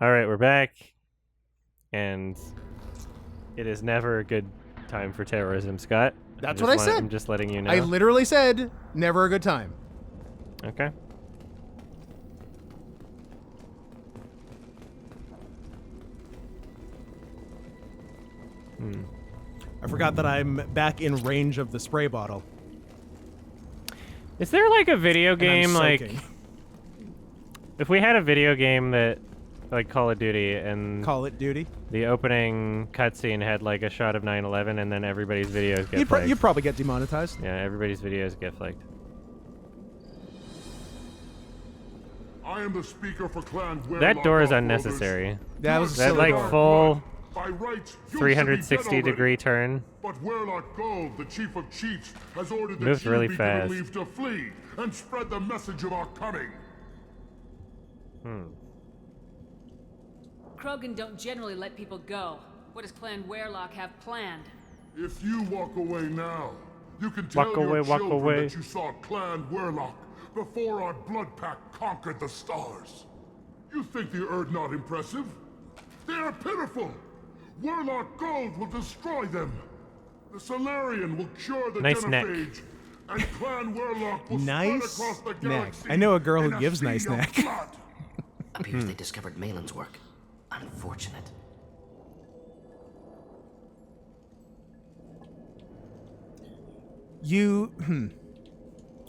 All right, we're back, and it is never a good time for terrorism, Scott. That's what I said. I'm just letting you know. I literally said, never a good time. Okay. I forgot that I'm back in range of the spray bottle. Is there like a video game, like, soaking. if we had a video game that, like Call of Duty, and Call it duty. the opening cutscene had like a shot of 9/11, and then everybody's videos get flagged? You'd probably get demonetized. Yeah, everybody's videos get flagged. I am the speaker for Clan That door is Werlock unnecessary. That was a That silly like door. full By rights, you 360-degree turn. But Werlock Gold, the chief of chiefs, has ordered Moved that you really be fast. given leave to flee and spread the message of our coming. Krogan don't generally let people go. What does Clan Werlock have planned? If you walk away now, you can tell Walk your away, walk children away. that you saw Clan Werlock before our blood pack conquered the stars. You think the Erd not impressive? They are pitiful. Werlock Gold will destroy them. The Solarian will cure the Nice neck. genophage, and Clan Werlock will Nice spread across the neck. galaxy. I know a girl who in a gives nice sea of neck. blood. Appears they discovered Malin's work. Unfortunate.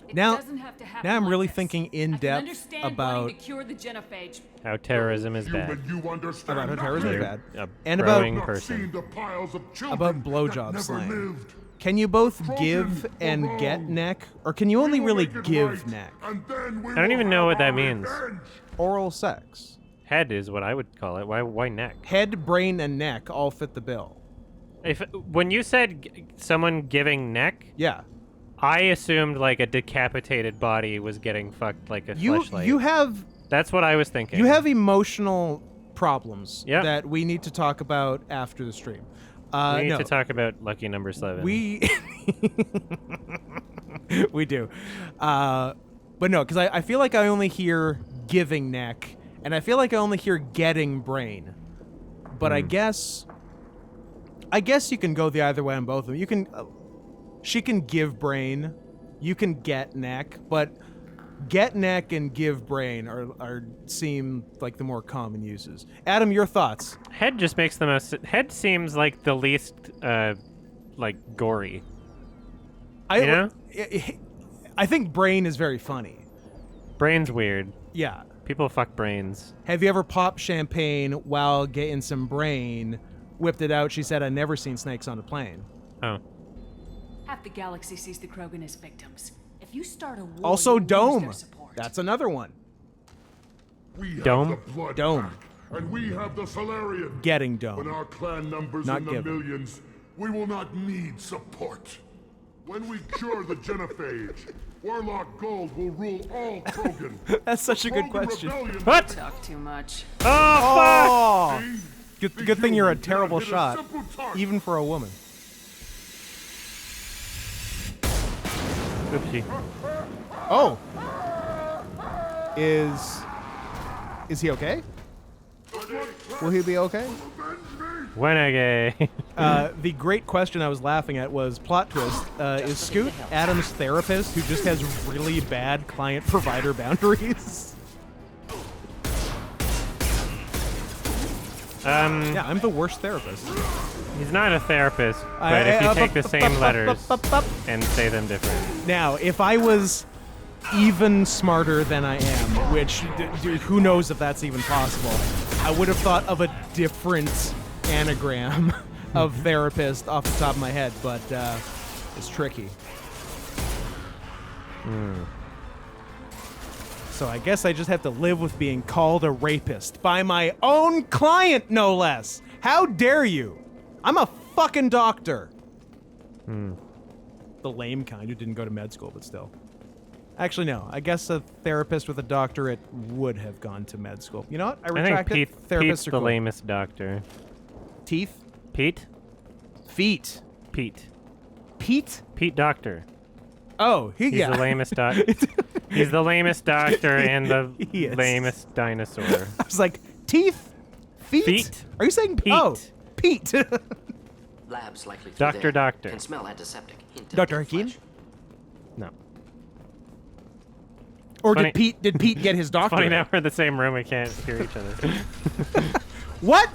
It Now- doesn't have to happen now I'm like really this. thinking in I can depth understand about- wanting to cure the genophage. How terrorism is Human, bad. you understand About how terrorism is nothing. bad. A And about- growing Not person. seen the piles of children About blowjob that never slang. lived. Can you both Krogan give and were get wrong. neck? Or can you only We will really make it give right, neck? and then we I don't will even know what have that our means. revenge. Oral sex. Head is what I would call it. Why neck? Head, brain, and neck all fit the bill. If when you said someone giving neck, Yeah. I assumed like a decapitated body was getting fucked like a fleshlight. You have That's what I was thinking. You have emotional problems Yep. that we need to talk about after the stream. We need no, to talk about lucky number 7. we we do, but no, because I feel like I only hear giving neck, and I feel like I only hear getting brain. But I guess you can go the either way on both of them. You can, she can give brain, you can get neck, but get neck and give brain are seem like the more common uses. Adam, your thoughts? Head just makes the most. Head seems like the least, like gory. You know? I think brain is very funny. Brain's weird. Yeah. People fuck brains. Have you ever popped champagne while getting some brain, whipped it out? She said, "I've never seen snakes on a plane." Oh. Half the galaxy sees the Krogan as victims. If you start a war, Also, you'll lose Dome. their support. That's another one. We have Dome? the blood Dome. pack, and we have the Solarian. Getting When dome. our clan numbers Not in the given. millions, we will not need support. When we cure the genophage, Warlock Gold will rule all Krogan. That's such a good Krogan question. rebellion- What? Talk too much. Oh, Oh, See? good thing you're a You terrible hit a shot, simple target. even for a woman. fuck! Oopsie. Oh, is he okay? Will he be okay? Renegade. The great question I was laughing at was plot twist. Is Scoot Adam's therapist who just has really bad client-provider boundaries? Yeah, I'm the worst therapist. He's not a therapist, but if you take the same letters and say them different. Now, if I was even smarter than I am, which who knows if that's even possible, I would have thought of a different anagram of therapist off the top of my head, but it's tricky. So I guess I just have to live with being called a rapist by my own client, no less. How dare you? I'm a fucking doctor. The lame kind who didn't go to med school, but still. Actually, no. I guess a therapist with a doctorate would have gone to med school. You know what? I I think retract it. Pete's Therapists the are cool. lamest doctor. Teeth? Pete? Feet. Pete. Pete? Pete Doctor. Oh, He's yeah. the lamest doctor. He's the lamest doctor and the He is. lamest dinosaur. I was like, teeth? Feet? Feet? Are you saying Pete. Oh, Pete. Labs likely through Doctor, there. doctor. Can smell antiseptic. Hint of Dr. dead Hakeem? flesh. No. Or Funny- did Pete get his doctor? Funny now we're in the same room, we can't hear each other. What?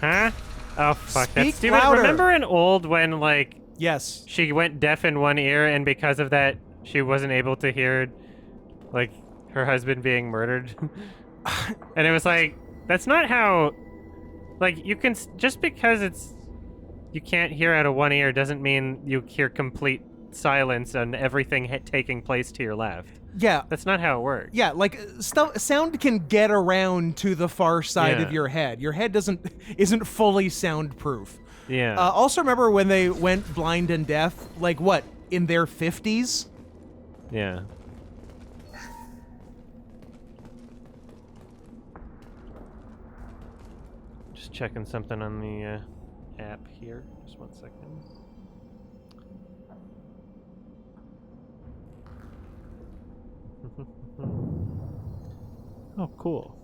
Huh? Oh, fuck. Speak That's stupid. louder. Remember in old when, like, Yes. she went deaf in one ear, and because of that, she wasn't able to hear, like, her husband being murdered? And it was like, that's not how... Like, you can... Just because you can't hear out of one ear doesn't mean you hear complete silence and everything taking place to your left. Yeah. That's not how it works. Yeah, like sound can get around to the far side of Yeah. your head. Your head isn't fully soundproof. Yeah. Also, remember when they went blind and deaf? Like what? In their 50s? Yeah. Just checking something on the app here. Just 1 second. Oh, cool.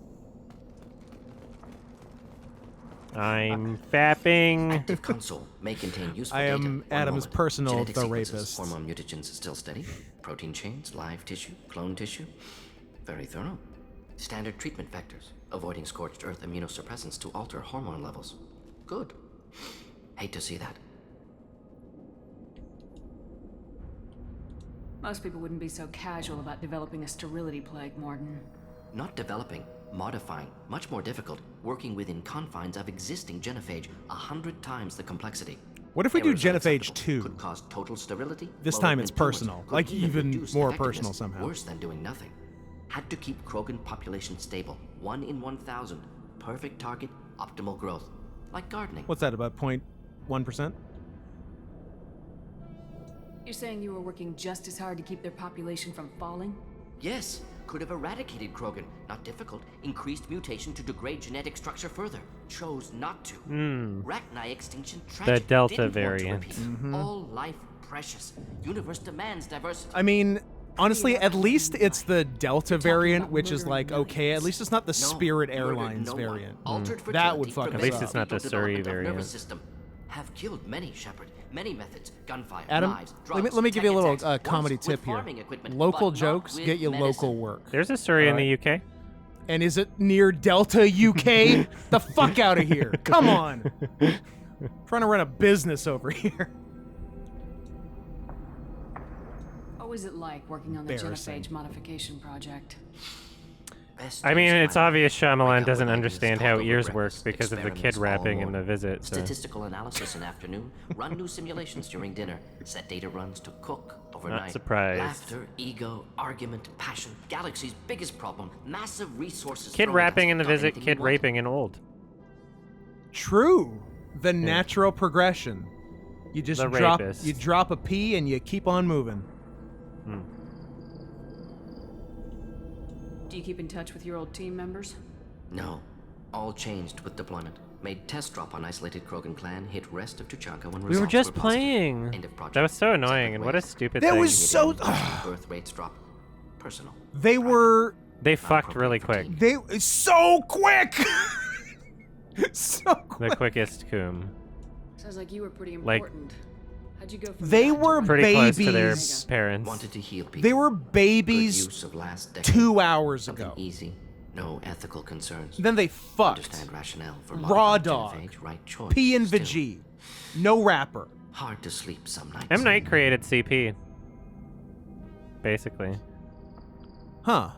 I'm fapping. Active console may contain useful I data. am One Adam's moment. personal Genetic the sequences, rapist. Hormone mutagens still steady. Protein chains, live tissue, clone tissue. Very thorough. Standard treatment vectors, avoiding scorched earth immunosuppressants to alter hormone levels. Good. Hate to see that. Most people wouldn't be so casual about developing a sterility plague, Morton. Not developing, modifying, much more difficult, working within confines of existing genophage, 100 times the complexity. What if we do Errors genophage unacceptable. 2? Could cause total sterility. This lower time it's influence, personal, could like even reduce more effectiveness, personal somehow. Worse than doing nothing. Had to keep Krogan population stable, 1 in 1,000. Perfect target, optimal growth. Like gardening. What's that, about 0.1%? You're saying you were working just as hard to keep their population from falling? Yes, could have eradicated Krogan. Not difficult. Increased mutation to degrade genetic structure further. Chose not to. Rachni extinction tragic. Delta Didn't variant. Want to repeat. All life precious. Universe demands diversity. I mean, honestly, at least it's the Delta variant, about which is murdering like, okay, at millions. least it's not the No, Spirit murdered Airlines no one. variant. Altered That would fertility, fuck us At least up. it's not the fetal Surrey development of variant. nervous system. Have killed many, Shepard. Many methods. Gunfire, Adam, knives, let drugs, me give you a tech little attacks, comedy once tip with here. farming equipment, Local but not jokes with get you medicine. local work. There's a Surrey in the UK. And is it near Delta, UK? The fuck out of here. Come on. Trying to run a business over here. What was it like working on the Embarrassing. genophage modification project? Best I mean, days of it's my life. obvious Wake Shyamalan up doesn't with ideas, understand talk how over ears work breakfast, because of the kid experiments all rapping in the morning. visit. So. Statistical analysis in afternoon. Run new simulations during dinner. Set data runs to cook overnight. surprised. Laughter, ego, argument, passion. Galaxy's biggest problem. Massive resources. Kid thrown at rapping us. in the Got visit, anything kid you want? raping in old. True. The natural progression. You just The drop rapist. you drop a P and you keep on moving. Do you keep in touch with your old team members? No. All changed with deployment. Made test drop on isolated Krogan clan. Hit rest of Tuchanka when We were results just positive. playing. End of project. That was so annoying, Separate and what a ways. stupid That thing. was so Birth rates drop. Personal. They were They fucked really quick. they so quick. So quick. The quickest coom. Sounds like you were pretty Like- important. How'd you go from They that to were running- Pretty close to their Babies. parents. Wanted to heal people. They were Good babies use of last decade. 2 hours Something ago. easy. No ethical concerns. Then they fucked. Understand rationale for Raw modifying dog. genophage, right choice. P and Still, Vg. No rapper. Hard to sleep some nights. M. Night created CP. Basically. Huh.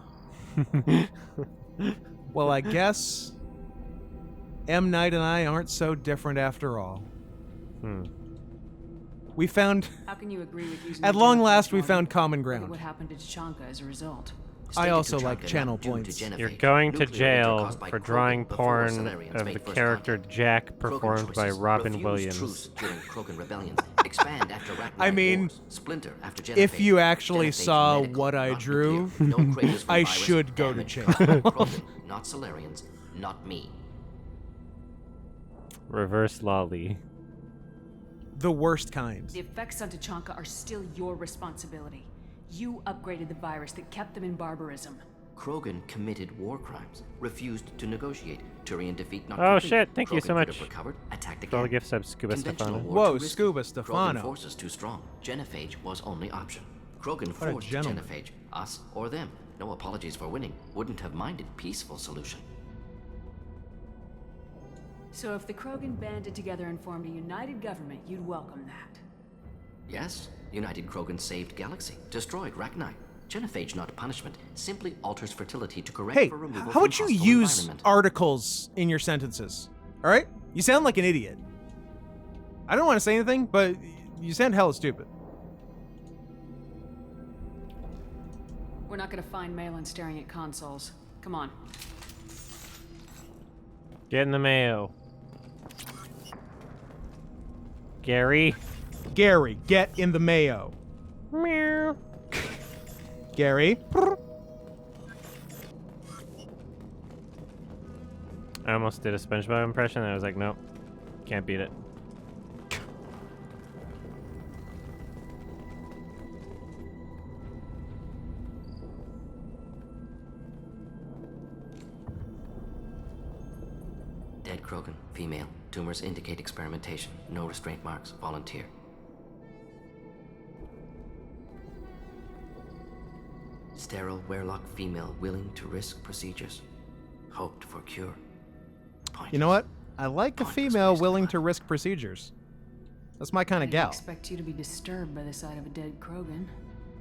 Well, I guess M. Night and I aren't so different after all. We found, How can you agree with using at the long genophage, last, we Morgan? found common Look at ground. what happened to Tuchanka as a result. I Stated also Tuchanka like not channel due to points. genophage. You're going to Nuclear winter jail caused by for Krogan drawing before porn Solarians of made the first character contact. Jack Krogan performed by choices. Robin Refuse Williams. truce during Krogan rebellions. Expand after Rachni I mean, wars. Splinter after genophage. if you actually Genophage saw medical, what I not drew, nuclear. No craters for I virus. should go to Damage jail. caused by Krogan, not Solarians, not me. Reverse lolly. the worst kinds. The effects on Tuchanka are still your responsibility. You upgraded the virus that kept them in barbarism. Krogan committed war crimes, refused to negotiate. Turian defeat not Oh, complete. shit, thank you Krogan so could much have recovered, attacked for all the again. gift subs, Scuba Conventional Stefano. war Whoa, too risky. Scuba Krogan Stefano. forces too strong. Genophage was only option. Krogan What a forced gentleman. Genophage, us or them. No apologies for winning. Wouldn't have minded peaceful solution. So if the Krogan banded together and formed a united government, you'd welcome that. Yes, United Krogan saved Galaxy, destroyed Rachni. Genophage, not punishment, simply alters fertility to correct Hey, for removal how from would you hostile use environment. articles in your sentences? All right? You sound like an idiot. I don't want to say anything, but you sound hella stupid. We're not gonna find Malin staring at consoles. Come on. Get in the mail. Gary. Gary, get in the mayo. Meow. Gary. I almost did a SpongeBob impression, and I was like, nope, can't beat it. Dead Krogan, female. Tumors indicate experimentation. No restraint marks. Volunteer. Sterile Werelock female willing to risk procedures. Hoped for cure. You know what? I like a Pointless female waste of willing blood. to risk procedures. That's my kind I of didn't gal. expect you to be disturbed by the sight of a dead Krogan.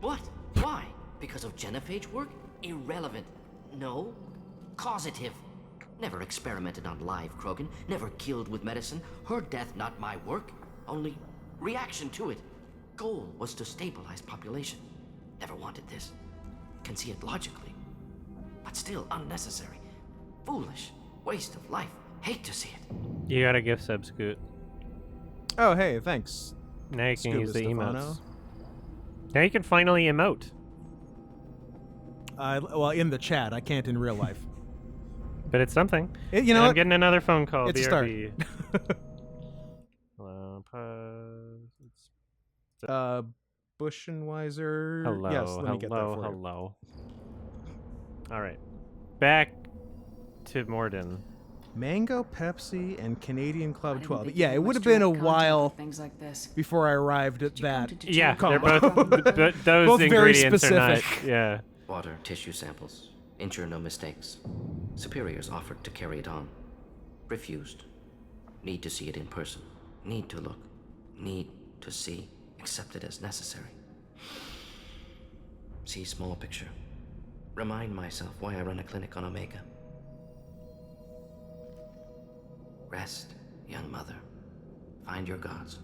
What? Why? Because of Genophage work? Irrelevant. No. Causative. Never experimented on live Krogan. Never killed with medicine. Her death not my work. Only reaction to it. Goal was to stabilize population. Never wanted this. Can see it logically. But still unnecessary. Foolish. Waste of life. Hate to see it. You got a gift sub, Scoot. Oh, hey, thanks. Now you can Scuba use the Stefano. emotes. Now you can finally emote. Well, in the chat, I can't in real life. But it's something. You And know I'm what? getting another phone call. It's a start. BRB. Hello, Bushенweiser. hello, Yes, let me get that hello, for you. hello. All right, back to Morden. Mango, Pepsi, and Canadian I Club didn't 12. think Yeah, you it had would have much been a direct contact while with things like this. before I arrived at Did you come that. to deter Yeah, the they're combo. both those Both very ingredients are specific. not. Yeah. Water, tissue samples. Ensure no mistakes. Superiors offered to carry it on. Refused. Need to see it in person. Need to look. Need to see. Accepted as necessary. See small picture. Remind myself why I run a clinic on Omega. Rest, young mother. Find your gods.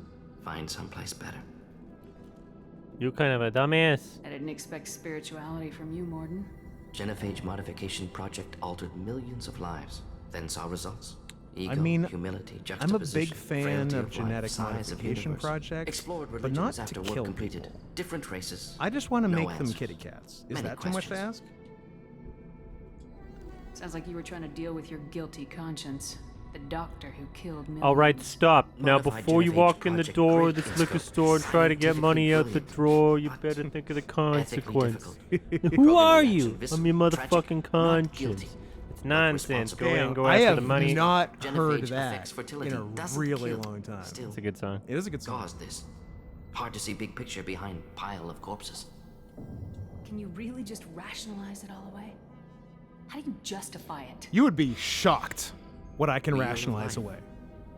Find someplace better. You kind of a dumbass. I didn't expect spirituality from you, Morden. Genophage modification project altered millions of lives. Then saw results. Ego, mean, humility, I'm a juxtaposition, big fan frailty of life, genetic size of modification universe. projects, Explored but religions not to after kill work completed. people. Different races. I just want to No make them answers. kitty cats. Is Many that too much to ask? questions. Sounds like you were trying to deal with your guilty conscience. The doctor who killed millions. All right, stop. Now, Modified before you Genophage walk in the project door of great this in liquor scope, store and try to get money out the scientifically drawer, you brilliant, better but think of the ethically consequence. difficult. Who Krogan are reaction you? visceral, I'm your tragic, motherfucking not conscience. guilty, It's but nonsense. Go in, responsible. go I after have the money. not Genophage heard affects that fertility, in a doesn't really kill. long time. Still, It's a good song. It is a good song. caused this. Hard to see big picture behind pile of corpses. Can you really just rationalize it all away? How do you justify it? You would be shocked what I can Wheel of rationalize life. away.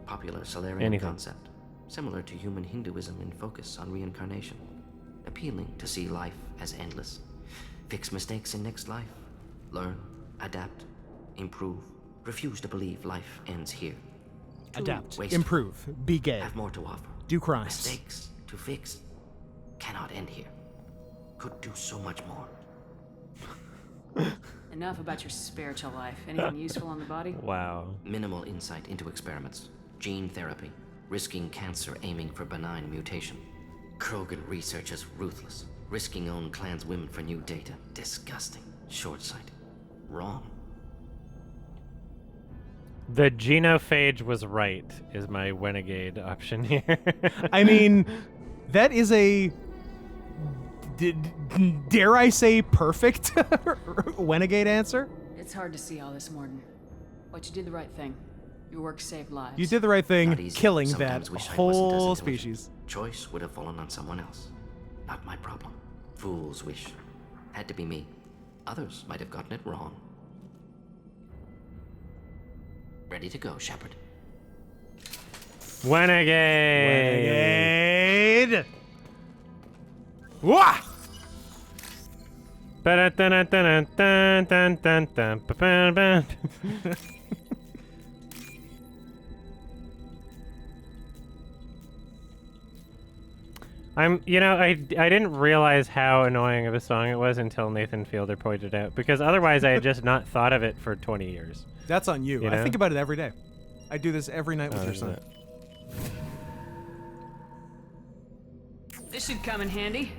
Popular Solarian Anything. concept, similar to human Hinduism in focus on reincarnation. Appealing to see life as endless. Fix mistakes in next life. Learn, adapt, improve. Refuse to believe life ends here. Adapt, wasteful. improve, be gay, Have more to offer. do crimes. Mistakes to fix cannot end here. Could do so much more. Enough about your spiritual life. Anything useful on the body? Wow. Minimal insight into experiments. Gene therapy. Risking cancer aiming for benign mutation. Krogan researchers ruthless. Risking own clan's women for new data. Disgusting. Short-sighted. Wrong. The genophage was right, is my Renegade option here. I mean, that is a dare I say perfect Renegade answer? It's hard to see all this, Morden. But you did the right thing. Your work saved lives. You did the right Not thing, easy. killing that Sometimes wish I wasn't as whole intelligent. species. Choice would have fallen on someone else. Not my problem. Fool's wish. Had to be me. Others might have gotten it wrong. Ready to go, Shepard. Renegade. Renegade. Wah! I didn't realize how annoying of a song it was until Nathan Fielder pointed out, because otherwise I had just not thought of it for 20 years. That's on you. You I know? think about it every day. I do this every night with your isn't son. it? This should come in handy.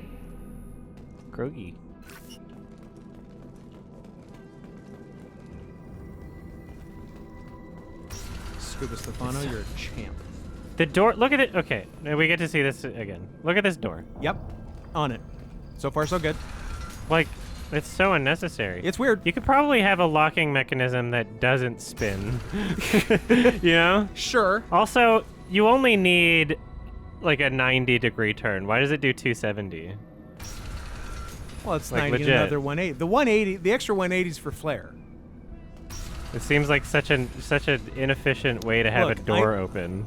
Groggy. Scuba Stefano, you're a champ. The door, look at it. Okay, now we get to see this again. Look at this door. Yep. On it. So far, so good. Like, it's so unnecessary. It's weird. You could probably have a locking mechanism that doesn't spin. You know? Sure. Also, you only need like a 90-degree turn. Why does it do 270? Well, it's Like, 90 and legit. another 180. The 180, the extra 180's for flair. It seems like such an inefficient way to have Look, a door open.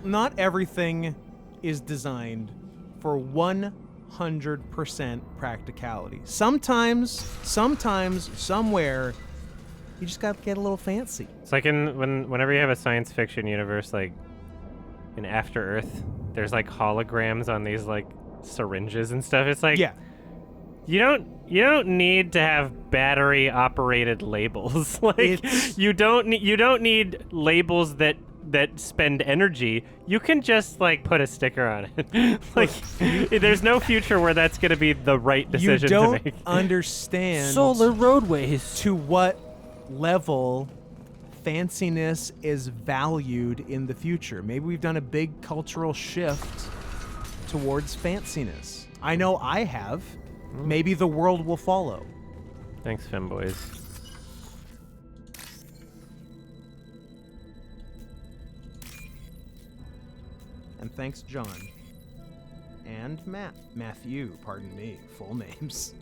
Not everything is designed for 100% practicality. Sometimes, somewhere, you just gotta get a little fancy. It's like whenever you have a science fiction universe, like in After Earth, there's like holograms on these like syringes and stuff. It's like, Yeah. You don't need to have battery operated labels. Like you don't need labels that spend energy. You can just like put a sticker on it. Like there's no future where that's going to be the right decision You don't to make. understand roadways. to what level fanciness is valued in the future. Maybe we've done a big cultural shift towards fanciness. I know I have. Maybe the world will follow. Thanks, femboys. And thanks, John. And Matthew, pardon me, full names.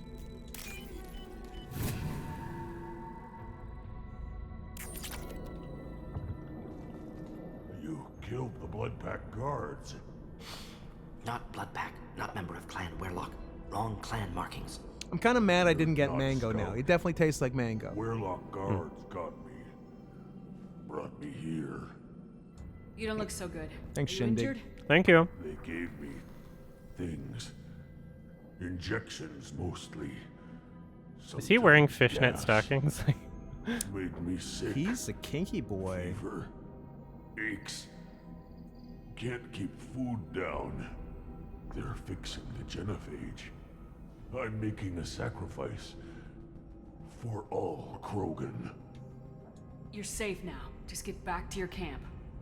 You killed the Blood Pack guards. Not Blood Pack, not member of Clan Werlock. Wrong clan markings. I'm kind of mad I didn't get Not mango now. scout. It definitely tastes like mango. Werlock guards got me. Brought me here. You don't look so good. Thanks, Are you Shindig. injured? Thank you. They gave me things. Injections mostly. Is he wearing Sometimes fishnet gas. stockings? Made me sick. He's a kinky boy. Fever. Aches. Can't keep food down. They're fixing the genophage. I'm making a sacrifice for all Krogan. You're safe now. Just get back to your camp.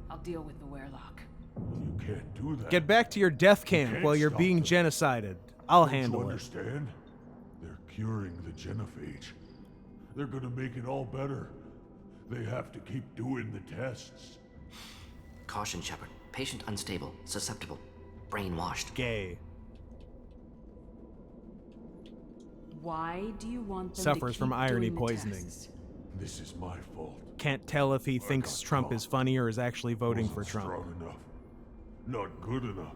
I'll deal with the Werlock. You can't do that. Get back to your death camp can't while you're stop being them. genocided. I'll Don't you handle it. understand? They're curing the genophage. They're gonna make it all better. They have to keep doing the tests. Caution, Shepard. Patient unstable, susceptible, brainwashed. Gay. Why do you want them Suffers to from keep irony doing the poisoning. tests? This is my fault. Can't tell if he thinks got Trump caught. is funny or is actually voting for Wasn't Trump. Strong enough. Not good enough.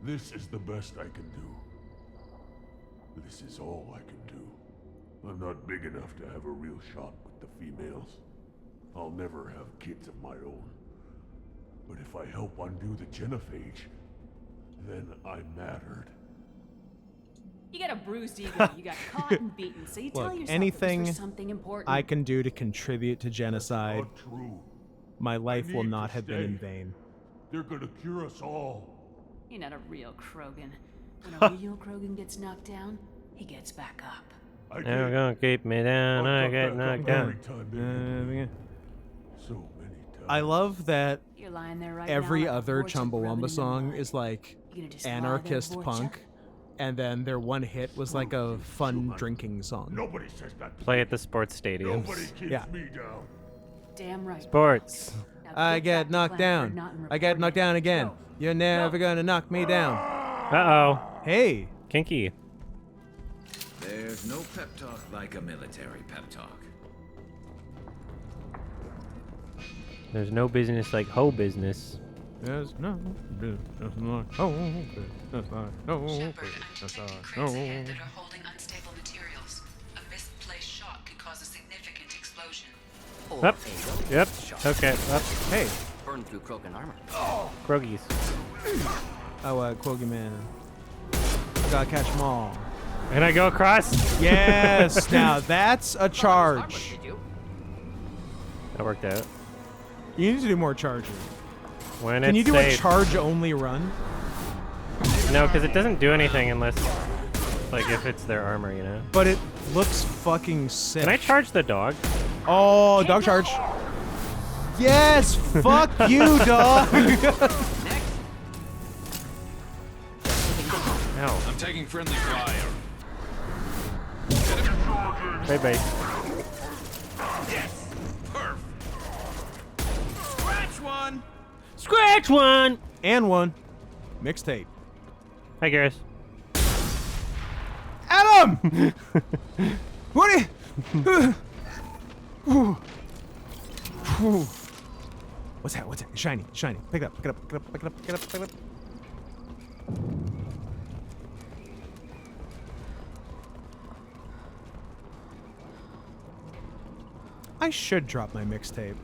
This is the best I can do. This is all I can do. I'm not big enough to have a real shot with the females. I'll never have kids of my own. But if I help undo the genophage, then I mattered. You got a bruised ego. You got caught and beaten. So you tell Look, yourself that anything this was something important. I can do to contribute to genocide, Not true. my life will need not to have been in stay. vain. They're gonna cure us all. You're not a real Krogan. When a real Krogan gets knocked down, he gets back up. I They're did. gonna keep me down. I'll I come get back knocked up down. every time they do. So many times. I love that You're lying there right every now like a other vortex rubbing Chumbawamba in the song mud. is like You gonna just lie there, anarchist vortex? punk, and then their one hit was like a fun drinking song. Nobody says that. Play at the sports stadiums. Nobody keeps Yeah. me down. Damn right. Sports. Now I get get back to knocked Plan, or down. not in I get knocked down again. Go. You're never gonna knock me down. Uh-oh. Hey, Kinky. There's no pep talk like a military pep talk. There's no business like hoe business. there's no business like business like Shepard, business I'm like detecting cranes that are holding unstable materials. A misplaced shot could cause a significant explosion. Or Up. a Yep. shot. Okay. Up. Hey, Burn through Krogan armor. Krogies. Quoggy man. Gotta catch 'em all. And I go across. Yes, now that's a Armor, charge. did you? That worked out. You need to do more charging. When Can you it's do safe. a charge-only run? No, because it doesn't do anything unless, like, if it's their armor, you know? But it looks fucking sick. Can I charge the dog? Oh, dog charge. Yes, fuck you, dog. Ow. I'm taking friendly fire. Bye-bye. Yes! Perf! Scratch one! Scratch one! And one. Mixtape. Hi, Garrus. Adam! What are you... What's that? What's that? Shiny, shiny. Pick it up, pick it up, pick it up, pick it up, pick it up, pick it up. I should drop my mixtape.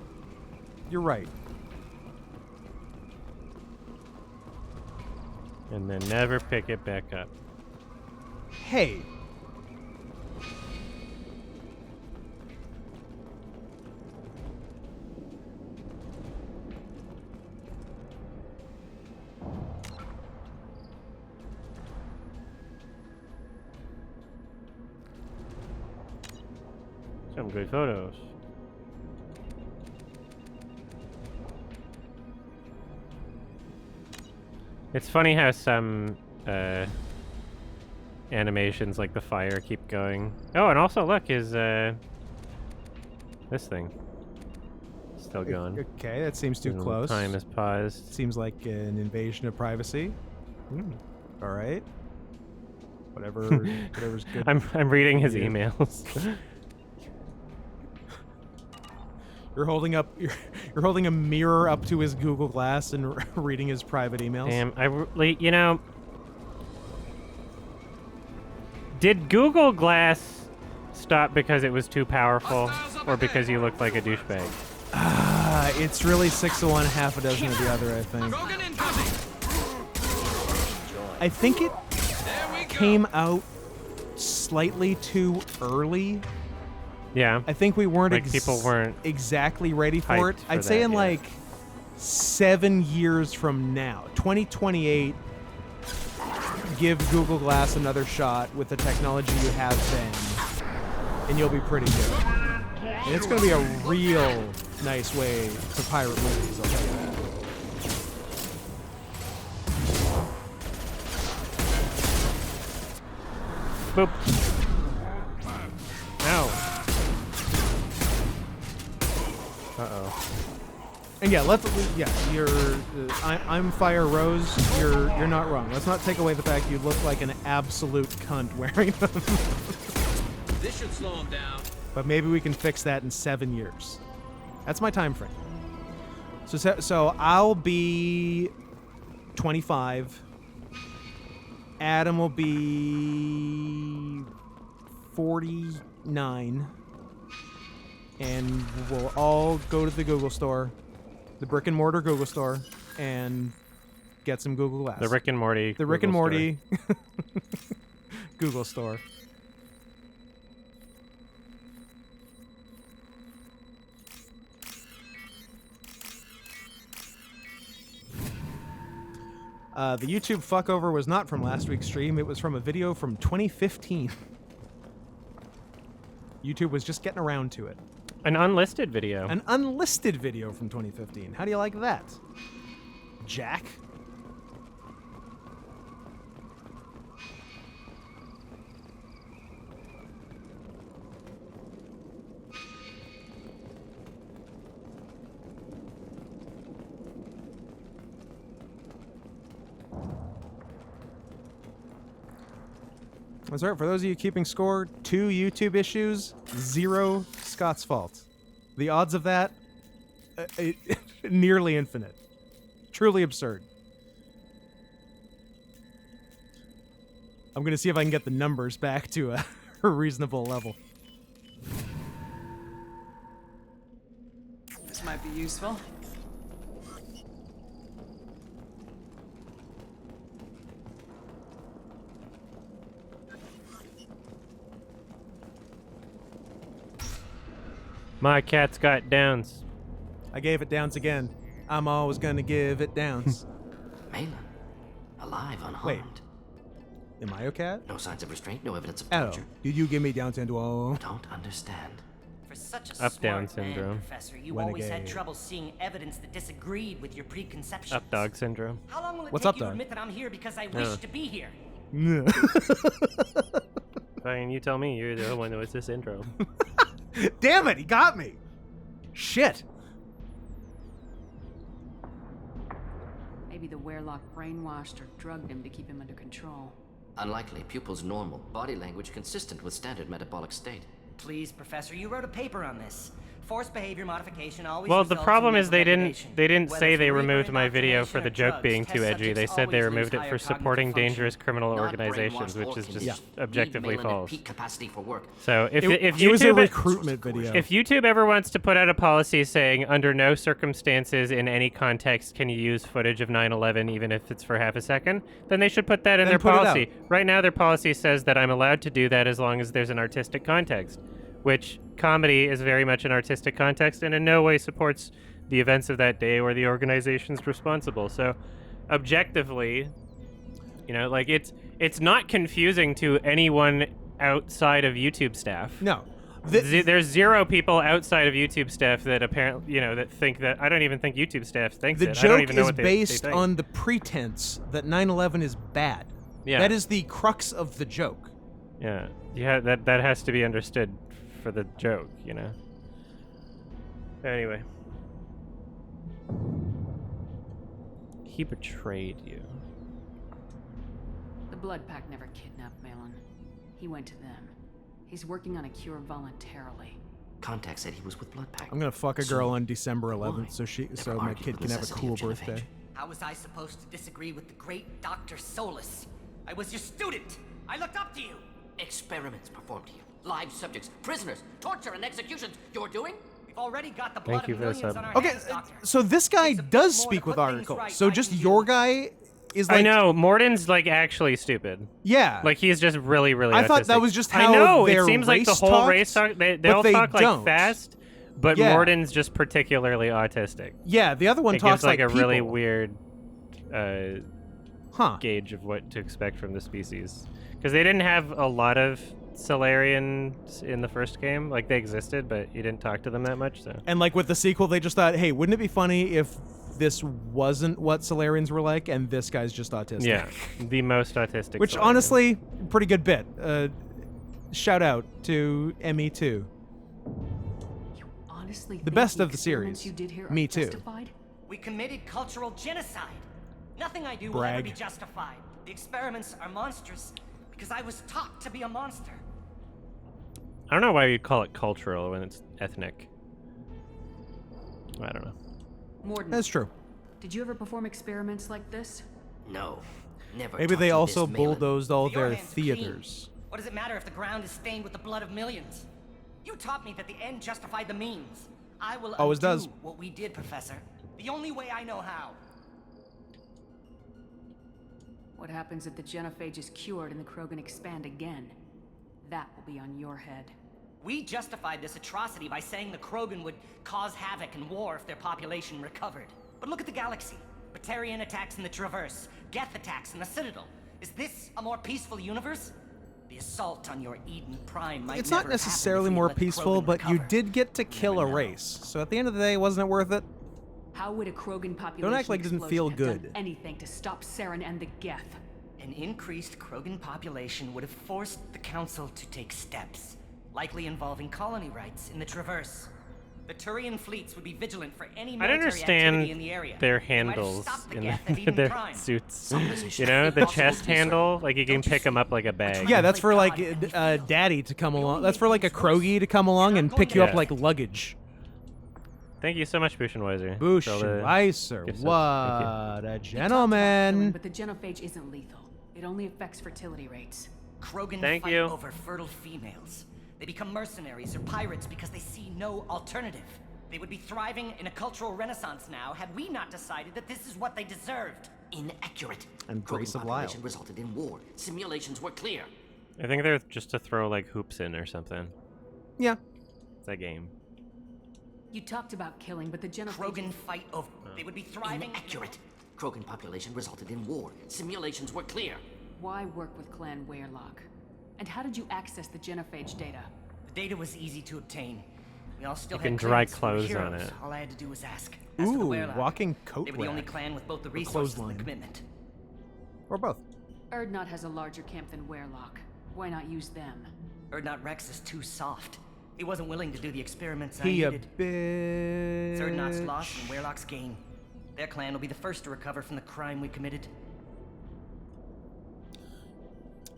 You're right. And then never pick it back up. Hey. Some good photos. It's funny how some animations like the fire keep going. Oh, and also look, is this thing still going? Okay, that seems too And close. Time has paused. Seems like an invasion of privacy. Hmm. All right. Whatever's good. I'm reading his Yeah. emails. You're holding a mirror up to his Google Glass and reading his private emails. Damn, you know, did Google Glass stop because it was too powerful, or because you looked like a douchebag? It's really 6 of one, half a dozen of the other. I think. Krogan incoming! I think it There we go! came out slightly too early. Yeah. I think we weren't Like, people weren't exactly ready for it. hyped for I'd say that in yet. like 7 years from now, 2028, give Google Glass another shot with the technology you have then, and you'll be pretty good. And it's going to be a real nice way to pirate movies, I'll tell you that. Boop. Ow. Uh-oh. And yeah, I'm Fire Rose. You're not wrong. Let's not take away the fact you look like an absolute cunt wearing them. This should slow him down. But maybe we can fix that in 7 years. That's my time frame. So I'll be 25. Adam will be 49. And we'll all go to the Google store, the brick and mortar Google store, and get some Google Glass. The Rick and Morty. The Rick and Google Morty Google store. The YouTube fuckover was not from last week's stream. It was from a video from 2015. YouTube was just getting around to it. An unlisted video. An unlisted video from 2015. How do you like that, Jack? That's right. For those of you keeping score, 2 YouTube issues, 0 Scott's fault. The odds of that, nearly infinite. Truly absurd. I'm going to see if I can get the numbers back to a reasonable level. This might be useful. My cat's got downs. I gave it downs again. I'm always going to give it downs. Malin, alive, unharmed. Wait. Am I okay? No signs of restraint, no evidence of Oh, torture. did you give me down syndrome? Don't understand. For such a Up-down smart man, syndrome. Professor, you always had Renegade. trouble seeing evidence that disagreed with your preconceptions. Up dog syndrome. How long will it What's take up, you to dog? admit that I'm here because I wish to be here? Fine, you tell me. You're the one with this intro. Damn it, he got me. Shit. Maybe the Werelock brainwashed or drugged him to keep him under control. Unlikely. Pupil's normal. Body language consistent with standard metabolic state. Please, Professor, you wrote a paper on this. Forced behavior modification always Well, the results problem in is they didn't degradation. say Whether they for removed my rebrain video for indoctrination the or joke drugs, being test too edgy. subjects They said they always removed lose it for higher supporting cognitive dangerous criminal Not organizations, brainwashed which or is just conditioned. objectively Need Malin at false. peak capacity for work. So if It YouTube was a recruitment video. If YouTube ever wants to put out a policy saying under no circumstances in any context can you use footage of 9/11 even if it's for half a second, then they should put that in Then their put it policy. Right now their policy says that I'm allowed to do that as long as there's an artistic context, which comedy is very much an artistic context and in no way supports the events of that day or the organizations responsible. So objectively, you know, like it's not confusing to anyone outside of YouTube staff. No. There's 0 people outside of YouTube staff that apparently, you know, that think that. I don't even think YouTube staff thinks The it. I don't joke even know is what they based think. on the pretense that 9/11 is bad. Yeah. That is the crux of the joke. Yeah, that has to be understood for the joke, you know. Anyway, he betrayed you. The Blood Pack never kidnapped Malin. He went to them. He's working on a cure voluntarily. Contact said he was with Blood Pack. I'm gonna fuck a So, girl on December why? 11th so Never my argued kid the can have a necessity cool of birthday. genophage. How was I supposed to disagree with the great Dr. Solus? I was your student. I looked up to you. Experiments performed here. Live subjects, prisoners, torture and executions. You're doing? We've already got the blood you of for the millions sub. on our Okay, hands, Doctor. so this guy Takes a bit does more speak to with put things articles. right. So I just can your do. guy is like I know Morden's like actually stupid. Yeah. Like he's just really, really. I thought that autistic. was just I how know their it seems like the race whole talked, race talk. They but all they talk like don't. fast, but Yeah. Morden's just particularly autistic. Yeah, the other one It talks gives like a people. really weird Huh. gauge of what to expect from the species, because they didn't have a lot of Solarians in the first game. Like they existed, but you didn't talk to them that much. So And like with the sequel, they just thought, hey, wouldn't it be funny if this wasn't what Solarians were like and this guy's just autistic? yeah, the most autistic. Which Solarian. honestly, pretty good bit. Shout out to ME2. Honestly, The think best of the experiments series. You did here Me are too. justified? We committed cultural genocide. Nothing I do will Brag. ever be justified. The experiments are monstrous because I was taught to be a monster. I don't know why you'd call it cultural when it's ethnic. I don't know. Morden, That's true. did you ever perform experiments like this? No. Never. Maybe taught they you also this, Malin. bulldozed all Your their hands clean. theaters. What does it matter if the ground is stained with the blood of millions? You taught me that the end justified the means. I will Always undo does. what we did, Professor. The only way I know how. What happens if the genophage is cured and the Krogan expand again? That will be on your head. We justified this atrocity by saying the Krogan would cause havoc and war if their population recovered. But look at the galaxy. Batarian attacks in the Traverse, Geth attacks in the Citadel. Is this a more peaceful universe? The assault on your Eden Prime might It's never not have happened necessarily if we more let the peaceful, Krogan but you recover. did get to kill a Never know. race. So at the end of the day, wasn't it worth it? How would a Krogan population act like it didn't feel explosion have good. done anything to stop Saren and the Geth? An increased Krogan population would have forced the Council to take steps, likely involving colony rights in the Traverse. The Turian fleets would be vigilant for any I don't military activity in understand the area. their They might have handles stopped the in geth of even their Prime. suits. Position. You know, the Impossible chest to be certain. handle, like you can Don't you pick them see? up like a bag. Yeah, that's for like Play God and he daddy to come We along. only That's make for like a things worse. Krogan to come along You're and not pick going you to up like luggage. Thank you so much, Bushenweiser. Bush, for all the Weiser, gifts. what Thank a You talked about killing, gentleman. but the genophage isn't lethal. It only affects fertility rates. Krogan Thank fight you. over fertile females. They become mercenaries or pirates because they see no alternative. They would be thriving in a cultural renaissance now had we not decided that this is what they deserved. Inaccurate. And Grace Krogan of Lyle. population resulted in war. Simulations were clear. I think they're just to throw like hoops in or something. Yeah. It's a game. You talked about killing, but the genophage... Krogan fight over. They would be thriving. Inaccurate. Krogan population resulted in war. Simulations were clear. Why work with Clan Weyrloc? And how did you access the genophage data? The data was easy to obtain. We all still You had can dry clearance. We were clothes on heroes. it. All I had to do was ask. As for the Ooh, Weyrloc, walking coat they were the only rack. clan with both the resources and the clothesline. commitment. Or both. Erdnot has a larger camp than Weyrloc. Why not use them? Erdnot Rex is too soft. He wasn't willing to do the experiments I He a needed. bitch. Erdnot's loss and Weyrloc's gain. Their clan will be the first to recover from the crime we committed.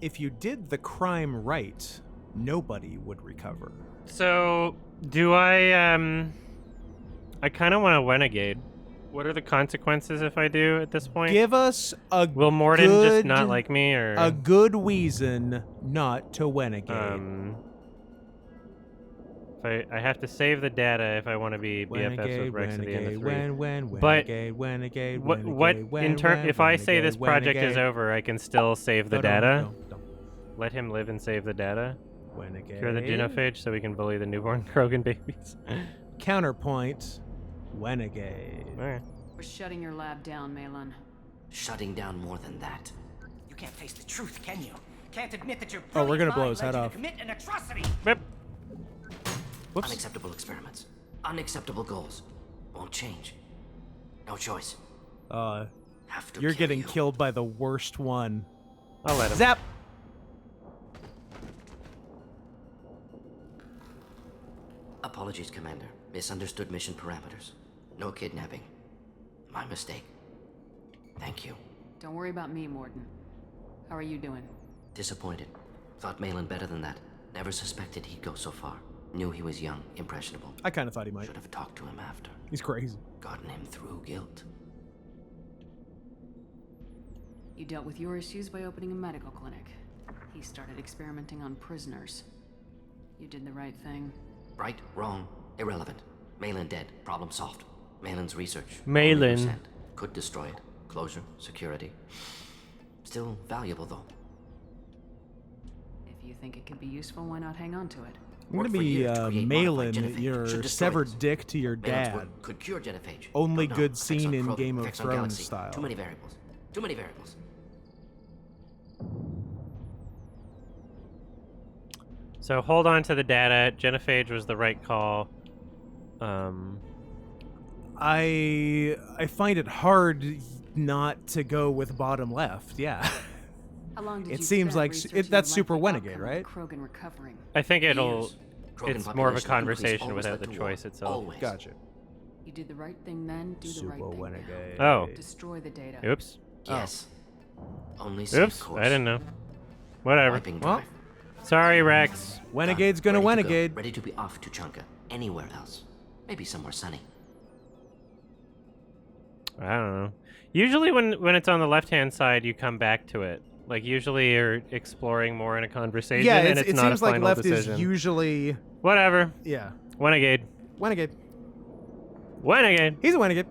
If you did the crime right, nobody would recover. So, do I kind of want to Renegade. What are the consequences if I do at this point? Give us a Will Morden good, just not like me, or a good reason not to Renegade. if I have to save the data if I want to be BFFs with Rex at the end of 3. But what in turn, if I say this project is over, I can still save the data. Let him live and save the data. Cure the genophage so we can bully the newborn Krogan babies. Counterpoint, Renegade. Alright. We're shutting your lab down, Malin. Shutting down more than that. You can't face the truth, can you? Can't admit that your Oh, we're gonna brilliant blow mind his led head you to off. commit an atrocity. Whip. Whoops. Unacceptable experiments. Unacceptable goals. Won't change. No choice. Have to You're kill getting you. killed by the worst one. I'll let him. Zap! Apologies, Commander. Misunderstood mission parameters. No kidnapping. My mistake. Thank you. Don't worry about me, Morden. How are you doing? Disappointed. Thought Malin better than that. Never suspected he'd go so far. Knew he was young, impressionable. I kind of thought he might. Should have talked to him after. He's crazy. Gotten him through guilt. You dealt with your issues by opening a medical clinic. He started experimenting on prisoners. You did the right thing. Right, wrong, irrelevant. Malin dead, problem solved. Malin's research. Malin. 100%. Could destroy it. Closure, security. Still valuable though. If you think it could be useful, why not hang on to it? I'm gonna Worked for be years to create modified mailing genophage. your Should destroy severed this. dick to your Malin's dad. work could cure genophage. Only Don't know. good Effects scene on in Krogan, Game of effects on Thrones Galaxy. style. Too many variables. Too many variables. So hold on to the data. Genophage was the right call. I find it hard not to go with bottom left. Yeah. How long did It you seems spend like researching that's the super likely Renegade, outcome of right? Krogan recovering. I think it'll. Years. Krogan It's more of a population increase conversation always without led the to war. choice itself. Always. Gotcha. You did the right thing then, do the right Super thing Renegade. Oh. now. Destroy the data. Oops. Yes. Only safe Oops. course. I didn't know. Whatever. Wiping Well, drive. Sorry, Rex. Renegade's gonna Ready to go. Renegade. Ready to be off to Chunka. Anywhere else. Maybe somewhere sunny. I don't know. Usually when it's on the left-hand side, you come back to it. Like, usually you're exploring more in a conversation, Yeah, and it's it not seems a like final left decision. is usually Whatever. yeah. Renegade. Renegade. Renegade. He's a Renegade.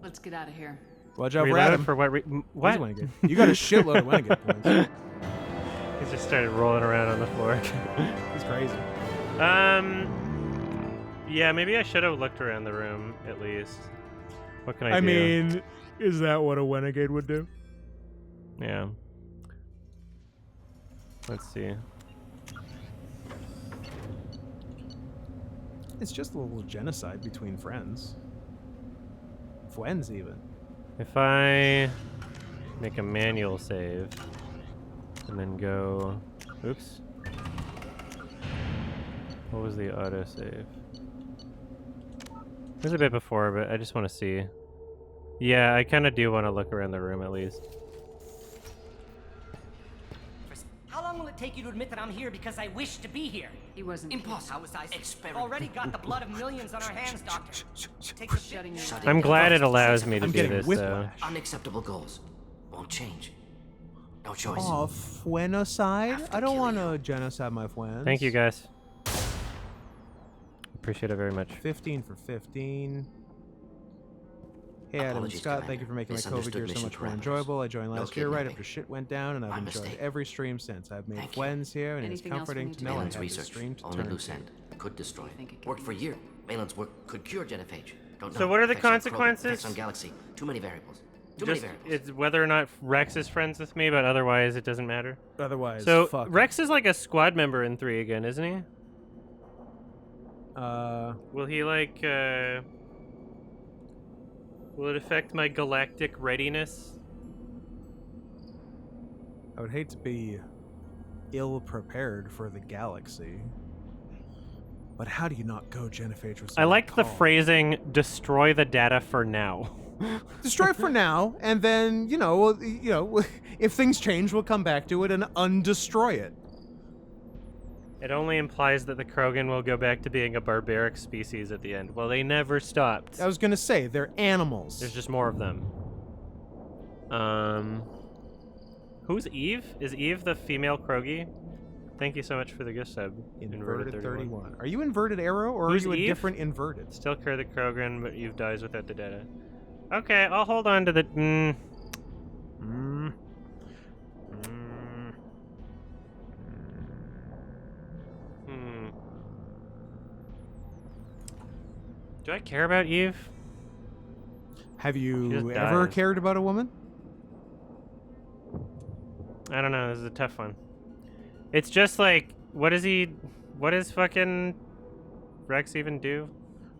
Let's get out of here. Watch out for Reload Adam. for what? He's What? a Renegade. You got a shitload of Renegade points. He just started rolling around on the floor. He's crazy. Yeah, maybe I should have looked around the room at least. What can I do? I mean, is that what a Renegade would do? Yeah. Let's see. It's just a little genocide between friends. Friends, even. If I make a manual save and then go, oops. What was the auto save? There's a bit before, but I just want to see. Yeah, I kind of do want to look around the room at least. How long will it take you to admit that I'm here because I wish to be here? He wasn't. Impossible. How was I? Experiment. Already got the blood of millions on our hands, Doctor. Take the Shutting your Shut mouth. it I'm down. glad it allows me to I'm do getting this, though. whiplash. Unacceptable goals. Won't change. No choice. Oh, fuenocide? Have to I don't kill want you. to genocide my friends. Thank you, guys. Appreciate it very much. 15 for 15. Hey, Adam and Apologies, Scott, Commander. thank you for making my COVID Misunderstood gear so mission much more parameters. enjoyable. I joined No last year right kidnapping. after shit went down, and I've My enjoyed mistake. every stream since. I've made Thank you. friends here, and Anything it's else we comforting need to to know I know? have Malin's this research, stream to only turn loose to. end. Could destroy. think it could Worked be. for a year. Malin's work could cure genophage. Don't So know. what are the Effects on Krogan, consequences? effects on Galaxy. Too many variables. Too many Just variables. it's whether or not Rex is friends with me, but otherwise it doesn't matter. Otherwise, So fuck. Rex is like a squad member in 3 again, isn't he? Will he like will it affect my galactic readiness? I would hate to be ill-prepared for the galaxy. But how do you not go genophage with I like the calm? phrasing destroy the data for now. Destroy it for now, and then, if things change, we'll come back to it and undestroy it. It only implies that the Krogan will go back to being a barbaric species at the end. Well, they never stopped. I was gonna say, they're animals. There's just more of them. Who's Eve? Is Eve the female Krogi? Thank you so much for the gift sub. Inverted 31. Are you inverted arrow, or Who's are you a Eve? different inverted? Still cure the Krogan, but Eve dies without the data. Okay, I'll hold on to the... Do I care about Eve? Have She you just ever dies. cared about a woman? I don't know, this is a tough one. It's just like, what does fucking Rex even do?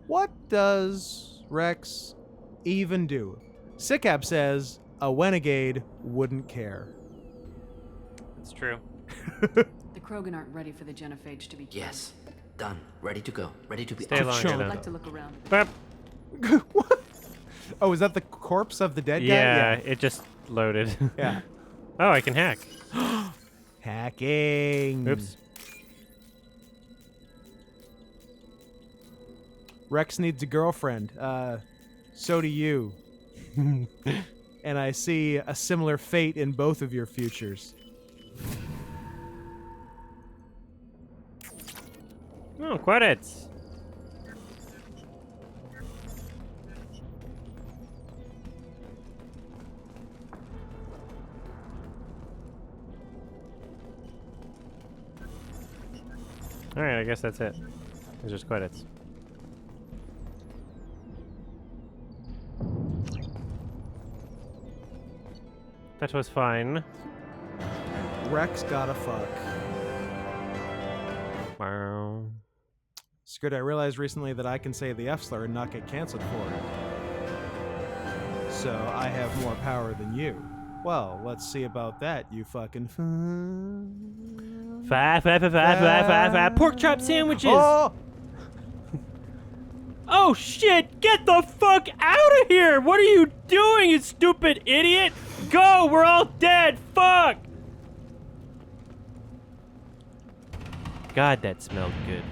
What does Rex even do? Sickab says a Renegade wouldn't care. It's true. The Krogan aren't ready for the genophage to be killed. Yes. Done. Ready to go. Ready to be Stay longer, shown. though. I'd like to look around. Bop. What? Oh, is that the corpse of the dead Yeah, guy? it just loaded. Yeah. Oh, I can hack. Hacking. Oops. Rex needs a girlfriend. So do you. And I see a similar fate in both of your futures. Oh, credits. Alright, I guess that's it. There's just credits. That was fine. Rex gotta fuck. Wow. Screwed, I realized recently that I can say the F slur and not get canceled for it. So I have more power than you. Well, let's see about that, you fucking Five. Pork chop sandwiches! Oh! Oh shit! Get the fuck out of here! What are you doing, you stupid idiot? Go! We're all dead! Fuck! God, that smelled good.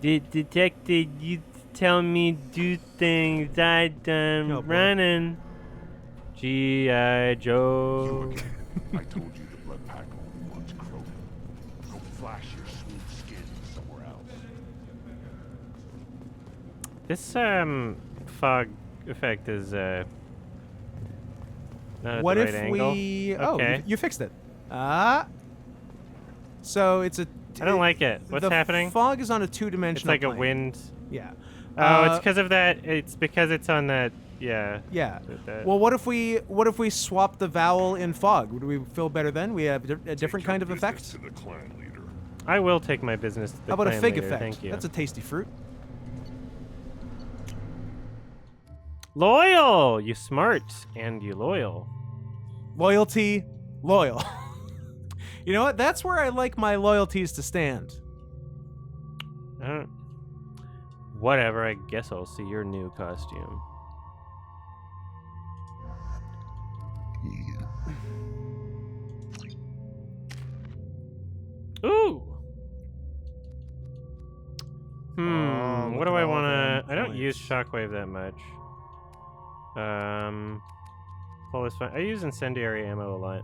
The detective, you tell me do things I done No, boy. running. G.I. You Joe. again. I told you the blood pack only wants Krogan. Go flash your smooth skin somewhere else. This fog effect is not at What the if right angle. we... Okay. Oh, you fixed it. So it's a... I don't like it. What's the happening? Fog is on a two-dimensional It's like a plane. wind. Yeah. Oh, it's because of that. It's because it's on that. Yeah. Yeah. That- Well, what if we swap the vowel in fog? Would we feel better then? We have a different Take kind your of business effect. to the clan leader. I will take my business to the How about a clan fig leader, effect? Thank you. That's a tasty fruit. Loyal. You smart and you loyal. Loyalty, loyal. You know what? That's where I like my loyalties to stand. I don't. Whatever, I guess I'll see your new costume. Ooh! look What do at I all want them to... I don't use points. shockwave that much. Pull is fine. I use incendiary ammo a lot.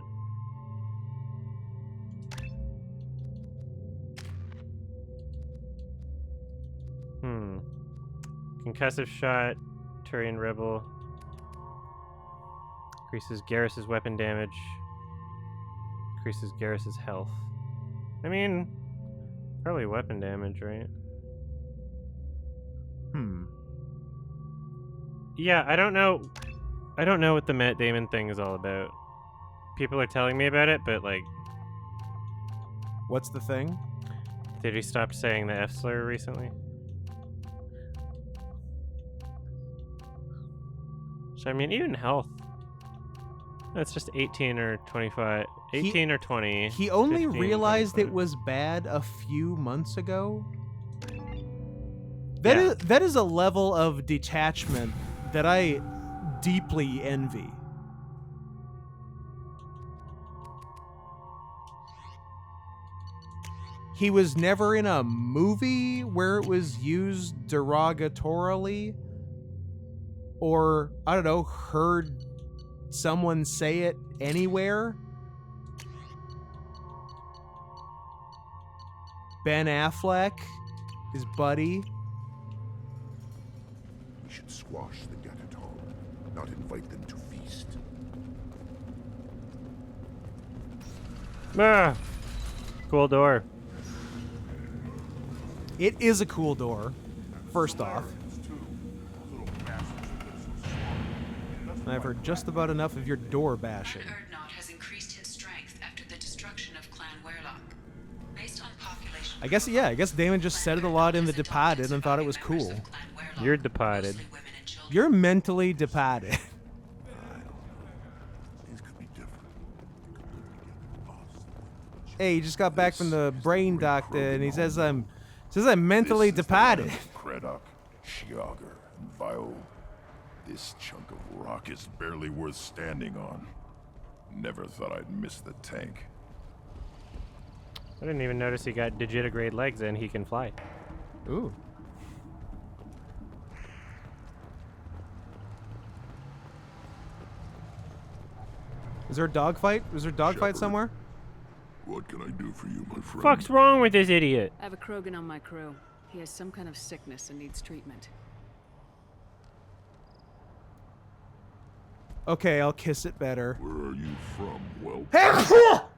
Concussive shot, Turian rebel. Increases Garrus's weapon damage. Increases Garrus's health. I mean, probably weapon damage, right? Yeah, I don't know. I don't know what the Matt Damon thing is all about. People are telling me about it, but like, What's the thing? did he stop saying the F slur recently? So I mean, even health. That's just 18 or 25. 18 or 20. He only 15, realized it 25. was bad a few months ago. Yeah. That is a level of detachment that I deeply envy. He was never in a movie where it was used derogatorily, or, I don't know, heard someone say it anywhere. Ben Affleck, his buddy. We should squash the Gatator, not invite them to feast. Ah! Cool door. It is a cool door, first off. I've heard just about enough of your door bashing. Erdnot has increased in strength after the destruction of Clan Werlock. Based on population I guess Damon just said it a lot in The Departed and thought it was cool. You're departed. You're mentally departed. Things could be different. Hey, he just got back from the brain doctor and he says I'm mentally departed. Kredok, Shiagar, and Vio. This chunk of rock is barely worth standing on. Never thought I'd miss the tank. I didn't even notice he got digitigrade legs and he can fly. Ooh. Is there a dogfight? Was there a dogfight Shepherd. somewhere? What can I do for you, my friend? Fuck's wrong with this idiot? I have a Krogan on my crew. He has some kind of sickness and needs treatment. Okay, I'll kiss it better. Where are you from, whelp?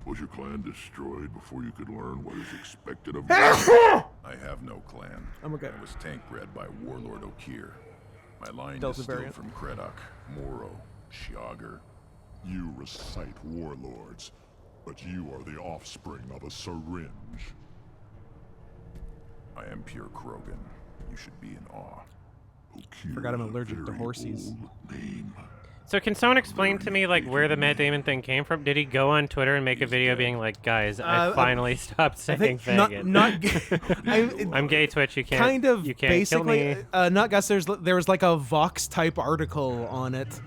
Was your clan destroyed before you could learn what is expected of you? I have no clan. I'm okay. I was tank bred by Warlord Okir. My line Delta is still variant. from Kredok, Moro, Shiagar. You recite warlords, but you are the offspring of a syringe. I am pure Krogan. You should be in awe. Okir Forgot I'm is a allergic to very horses. old name. So can someone explain to me like where the Matt Damon thing came from? Did he go on Twitter and make a video being like, "Guys, I finally stopped saying faggot. I'm gay, Twitch. You can't. Kind of You can't basically. kill me." Not Gus. There was like a Vox type article on it.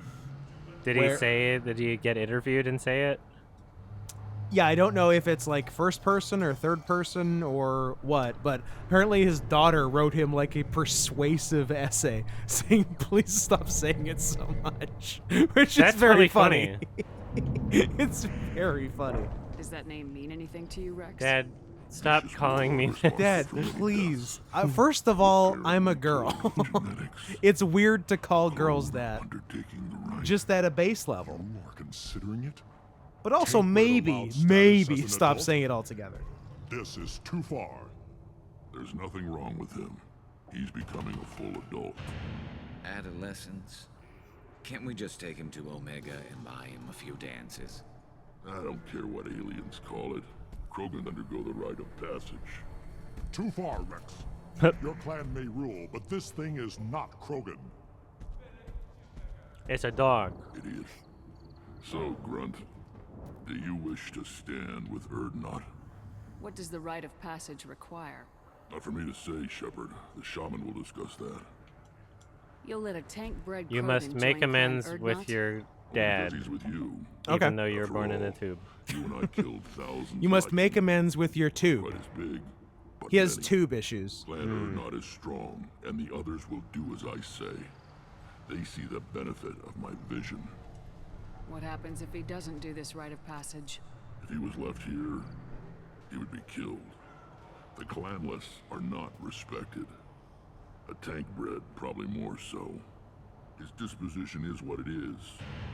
Did he say it? Did he get interviewed and say it? Yeah, I don't know if it's like first person or third person or what, but apparently his daughter wrote him like a persuasive essay saying, "Please stop saying it so much," which That's is very really funny. It's very funny. Does that name mean anything to you, Rex? Dad, stop calling me. Dad, please. First of all, I'm a girl. It's weird to call girls that, Undertaking the right. just at a base level. You are considering it? But also Tank bred maybe allowed status as an stop adult? saying it altogether. This is too far. There's nothing wrong with him. He's becoming a full adult. Adolescence? Can't we just take him to Omega and buy him a few dances? I don't care what aliens call it. Krogan undergo the rite of passage. Too far, Rex. Your clan may rule, but this thing is not Krogan. It's a dog. Idiot. So, Grunt, do you wish to stand with Erdnot? What does the rite of passage require? Not for me to say, Shepard. The shaman will discuss that. You'll let a tank-bred You Krogan must make join Clan amends Urdnot? with your Because dad, he's with you. Okay. even though you were After born in a all, tube. You and I killed thousands. You must like make amends with your tube. Quite as big. But He has many. tube issues. Clan Urdnot is strong, and the others will do as I say. They see the benefit of my vision. What happens if he doesn't do this rite of passage? If he was left here, he would be killed. The clanless are not respected. A tank bred, probably more so. His disposition is what it is,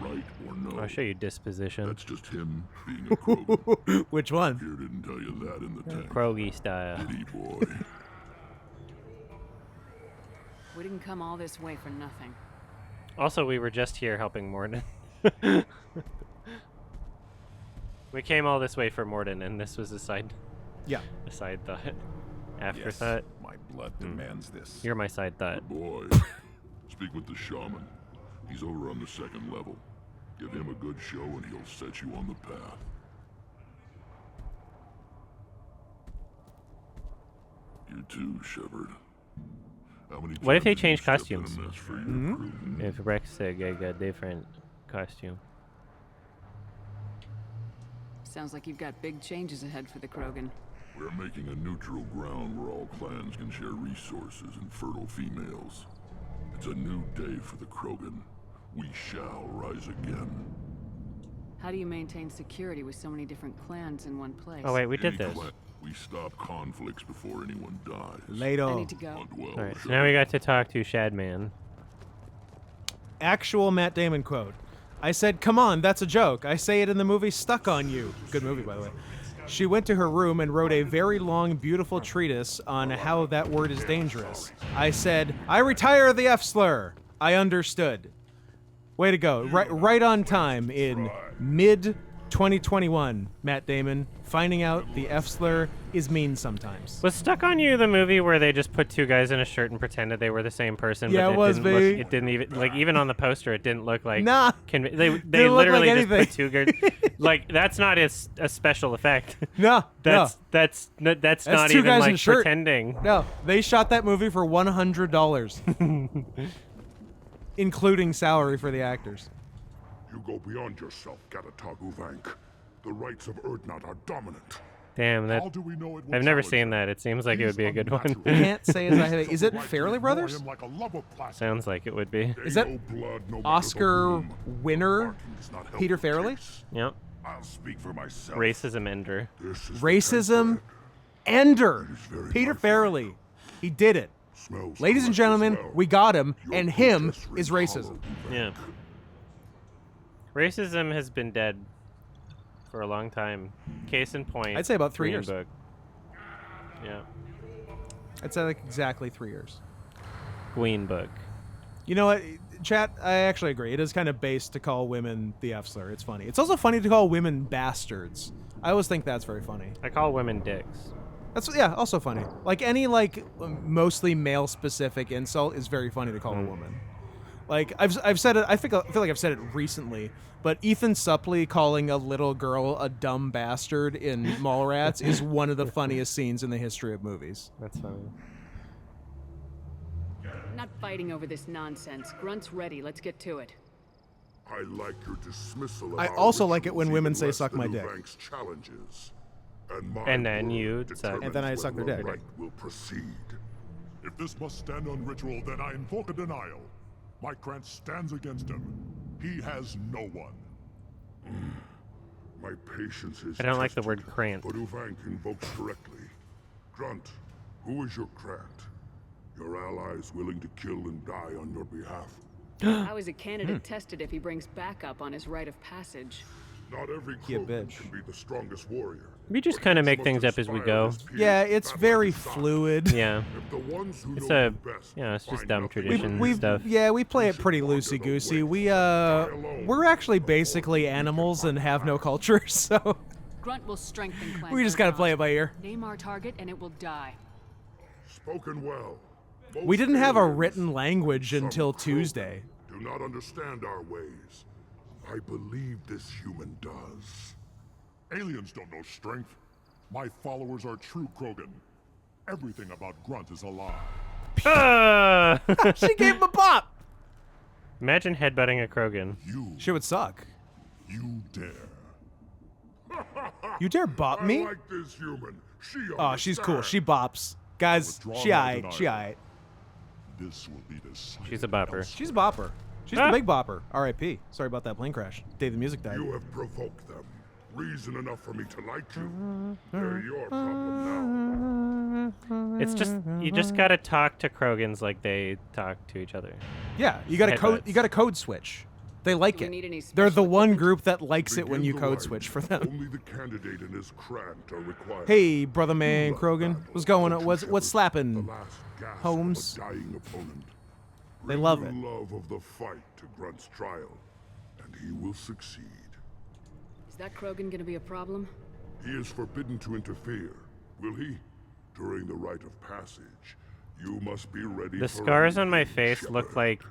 right or no. I'll show you disposition. That's just him being a Krogan. Which one? Fear didn't tell you that in the tank. Krogi style. Did he, boy? We didn't come all this way for nothing. Also, we were just here helping Morden. We came all this way for Morden, and this was a side thought. Afterthought. My blood demands this. You're my side thought. Boy, speak with the shaman. He's over on the second level. Give him a good show and he'll set you on the path. You too, Shepard. How many What if they times have change you stepped in costumes? a mess for your crew? If Rexig got a different costume. Sounds like you've got big changes ahead for the Krogan. We're making a neutral ground where all clans can share resources and fertile females. It's a new day for the Krogan. We shall rise again. How do you maintain security with so many different clans in one place? Oh wait, we did Any this. clan- We stop conflicts before anyone dies. Later. I need to go. Hunt well, Alright, so Shepard. now we got to talk to Shadman. Actual Matt Damon quote. I said, come on, that's a joke. I say it in the movie Stuck on You. Good movie, by the way. She went to her room and wrote a very long, beautiful treatise on how that word is dangerous. I said, I retire the F-slur. I understood. Way to go. Right on time in mid-2021, Matt Damon, finding out the F-slur is mean sometimes. Was Stuck on You the movie where they just put two guys in a shirt and pretended they were the same person? Yeah, but it was, didn't look, baby. it didn't even like even on the poster it didn't look like. Nah. They Didn't look literally like just put anything. two guys. Like that's not a special effect. No, That's no. that's not two even guys in a like shirt. pretending. No, they shot that movie for $100, including salary for the actors. You go beyond yourself, Gatatog Uvank. The rights of Urdnot are dominant. Damn, that How do we know it will I've never challenge seen them? that. It seems like it would be a good one. He's I can't say as I have. Is it Right to Fairly ignore Brothers? him like a love of plastic. Sounds like it would be. Is that No blood, no matter the Oscar whom. winner Barking does not help Peter the Farrelly? case. Yep. I'll speak for myself. Racism ender. This is Racism the Ender? It is very Peter lifelike. Farrelly. He did it. Smells Ladies and correct as gentlemen, well. we got him, Your and him protest is rings racism. hollow, Yeah. Racism has been dead for a long time. Case in point. I'd say about 3 Green years. Book. Yeah. I'd say like exactly 3 years. Green Book. You know what, chat? I actually agree. It is kind of base to call women the F-slur. It's funny. It's also funny to call women bastards. I always think that's very funny. I call women dicks. That's also funny. Like any mostly male specific insult is very funny to call a woman. Like I've said it. I feel like I've said it recently. But Ethan Suplee calling a little girl a dumb bastard in Mallrats is one of the funniest scenes in the history of movies. That's funny. Not fighting over this nonsense. Grunt's ready. Let's get to it. I like your dismissal of I our also like it rituals when women even say less suck than my dick. Uvank's challenges. And, my And then word you suck. determines And then I suck whether their a dick. rite will proceed. If this must stand on ritual, then I invoke a denial. My Krant stands against him. He has no one. My patience is I don't like the tested, word Krant. But Uvank invokes correctly. Grunt, who is your Krant? Your allies willing to kill and die on your behalf? How is a candidate tested if he brings backup on his rite of passage? Not every Yeah, Krogan bitch. can be the strongest warrior. We just but kind of each make must things up as we inspire go. his peers Yeah, to it's battle very at his side. fluid. Yeah. If the ones who It's know a you best it's just find dumb nothing tradition wrong, stuff. Yeah, we play You it should pretty wander the loosey goosey. ways. We're actually basically animals and have no culture, so Grunt will strengthen Clan we just gotta Urdnot. play it by ear. Name our target and it will die. Spoken well. We Most didn't have a aliens, written language some until Krogan, Tuesday. Do not understand our ways. I believe this human does. Aliens don't know strength. My followers are true Krogan. Everything about Grunt is a lie. Ah! She gave him a pop. Imagine headbutting a Krogan. She would suck. You dare. You dare bop me? I like this human. She Oh, she's cool. understands. She bops. Guys, Withdraw she my aight. She denial. aight. This will be decided. She's a bopper. She's a bopper. She's Ah. the big bopper. R.I.P. Sorry about that plane crash. Day the music died. You have provoked them. Reason enough for me to like you. They're your problem now. It's just you just gotta talk to Krogans like they talk to each other. Yeah, you got to code. Headbutts. You got to code switch. They like Do we it. need any They're the special one equipment? group that likes it when Begin you the code rite. switch for them. Only the candidate and his Krant are required. Hey, brother man, Love Krogan, battle, what's going on? Hunter What's Shepherd, slapping? The last gasp Holmes? of a dying opponent. They Bring love your it. love of the fight to Grunt's trial, and he will succeed. Is that Krogan gonna be a problem? He is forbidden to interfere, will he? During the rite of passage, you must be ready The for scars on my anything, face Shepherd. look like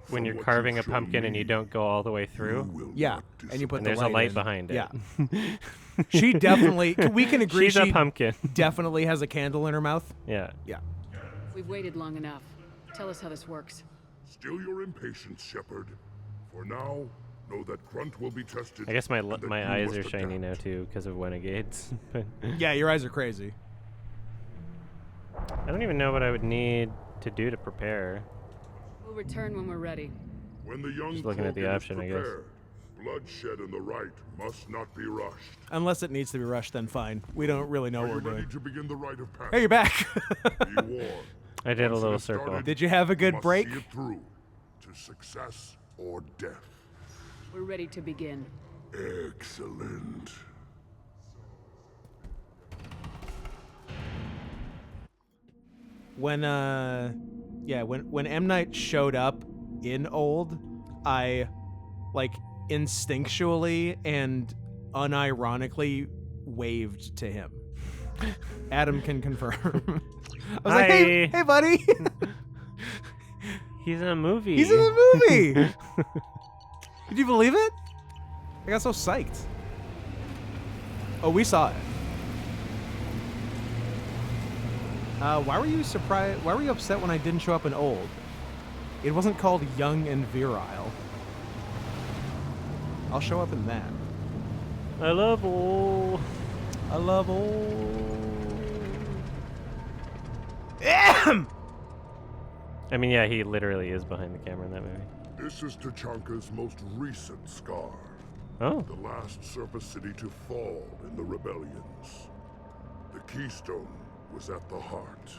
when From you're what carving a you've shown pumpkin and you me, don't go all the way you through. will Yeah, not and you put And the there's a light in. behind it. Yeah. She definitely. We can agree. She's a she pumpkin. definitely has a candle in her mouth. Yeah. Yeah. We've waited long enough. Tell us how this works. Still your impatience, Shepherd. For now, know that Grunt will be tested. I guess my and that my you eyes must are shiny now adapt. too because of Renegades. But Yeah, your eyes are crazy. I don't even know what I would need to do to prepare. We'll return when we're ready. When the young Just looking at the Krogan is option, I guess. prepared, bloodshed in the rite must not be rushed. Unless it needs to be rushed, then fine. We don't really know Are what you we're ready doing. to begin the rite of passage? Hey, you're back. Be warned. I did a Once it little has circle. started, Did you have a you good must break? See it through to success or death. We're ready to begin. Excellent. When when M Night showed up in Old, I like instinctually and unironically waved to him. Adam can confirm. I was like, hey, Hi. hey, buddy. He's in a movie. He's in the movie. Did you believe it? I got so psyched. Oh, we saw it. Why were you surprised? Why were you upset when I didn't show up in Old? It wasn't called Young and Virile. I'll show up in that. I love all. I love Old. I mean, yeah, he literally is behind the camera in that movie. This is Tachanka's most recent scar. Oh. The last surface city to fall in the rebellions. The keystone was at the heart.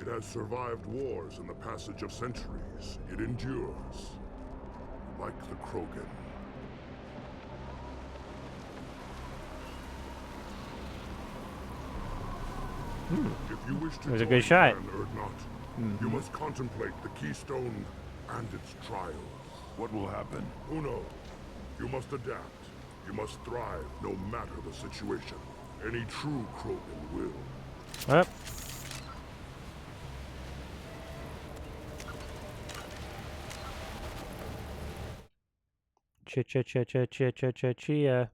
It has survived wars and the passage of centuries. It endures. Like the Krogan. If you wish to It was a join good shot. Clan Urdnot, you must contemplate the keystone and its trials. What will happen? Who knows? You must adapt. You must thrive no matter the situation. Any true Krogan will. Up. Chia.